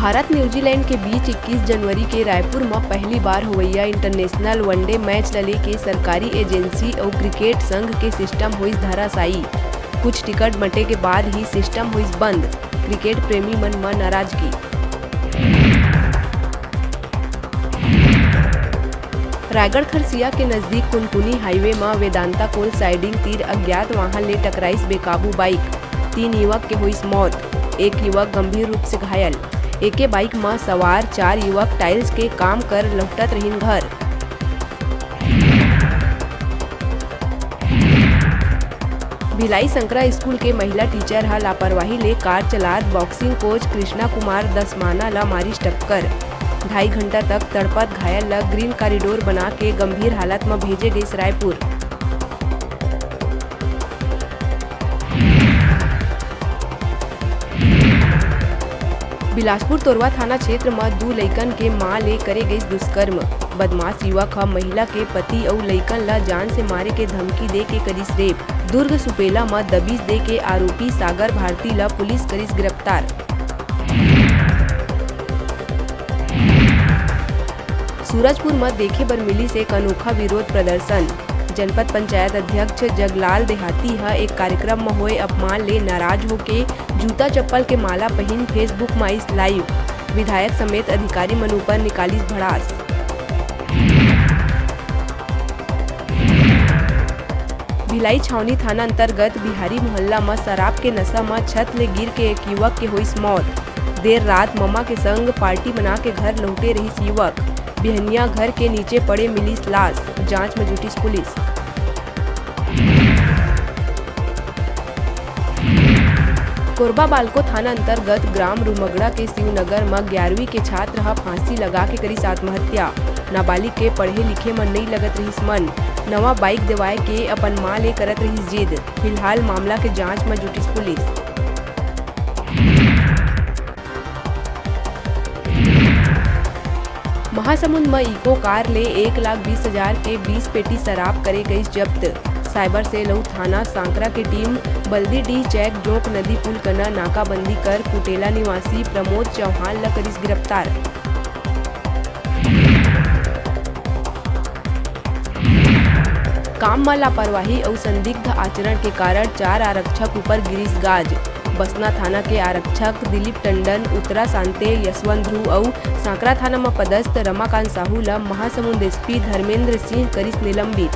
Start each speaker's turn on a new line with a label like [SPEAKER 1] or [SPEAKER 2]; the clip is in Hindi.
[SPEAKER 1] भारत न्यूजीलैंड के बीच 21 जनवरी के रायपुर में पहली बार होवइया इंटरनेशनल वनडे मैच लले के सरकारी एजेंसी और क्रिकेट संघ के सिस्टम हुई धराशायी। कुछ टिकट बंटे के बाद ही सिस्टम हुई बंद। क्रिकेट प्रेमी मन में नाराजगी। रायगढ़ खरसिया के नजदीक कुनकुनी हाईवे में वेदांता कोल साइडिंग तीर अज्ञात वाहन ले टकराइस बेकाबू बाइक। 3 युवक के हुई मौत, 1 युवक गंभीर रूप से घायल। एके बाइक में सवार 4 युवक टाइल्स के काम कर लौटत रहीन घर। भिलाई संकरा स्कूल के महिला टीचर हा लापरवाही ले कार चलात बॉक्सिंग कोच कृष्णा कुमार दसमाना ला मारिस टक्कर। 2.5 घंटा तक तड़पत घायल ला ग्रीन कॉरिडोर बना के गंभीर हालत में भेजे गई रायपुर। बिलासपुर तोरवा थाना क्षेत्र में 2 लइकन के मां ले करे गई दुष्कर्म। बदमाश युवक हा महिला के पति और लइकन ला जान से मारे के धमकी दे के करिस रेप। दुर्ग सुपेला में दबिश दे के आरोपी सागर भारती ला पुलिस करिस गिरफ्तार। सूरजपुर में देखे बर मिली से एक अनोखा विरोध प्रदर्शन। जनपद पंचायत अध्यक्ष जगलाल देहाती हा एक कार्यक्रम में हुए अपमान ले नाराज होके जूता चप्पल के माला पहन फेसबुक में आइस लाइव। विधायक समेत अधिकारी मन ऊपर निकालिस भड़ास। भिलाई छावनी थाना अंतर्गत बिहारी मोहल्ला में शराब के नशा में छत ले गिर के एक युवक के हुई मौत। देर रात ममा के संग पार्टी बना के घर लौटे रहीस युवक। बिहनिया घर के नीचे पड़े मिली लाश, जांच में जुटी पुलिस। कोरबा बालको थाना अंतर्गत ग्राम रुमगड़ा के शिवनगर में 11वीं के छात्र हा फांसी लगा के करीस आत्महत्या। नाबालिग के पढ़े लिखे में नहीं लगत रहीस मन। नवा बाइक दिवाए के अपन मां ले करत रहीस जिद। फिलहाल मामला के जांच में जुटी पुलिस। महासमुंद में इको कार ले 1,20,000 के 20 पेटी शराब करे गई जब्त। साइबर सेल और थाना सांकरा की टीम बल्दी चैक जोक नदी पुल कना नाकाबंदी कर कुटेला निवासी प्रमोद चौहान ला करिस गिरफ्तार। काम में लापरवाही और संदिग्ध आचरण के कारण 4 आरक्षक ऊपर गिरीस गाज। बसना थाना के आरक्षक दिलीप टंडन, उत्तरा सांते यशवंत ध्रुव और सांकरा थाना में पदस्थ रमाकांत साहू ला महासमुंद एसपी धर्मेंद्र सिंह करिस निलंबित।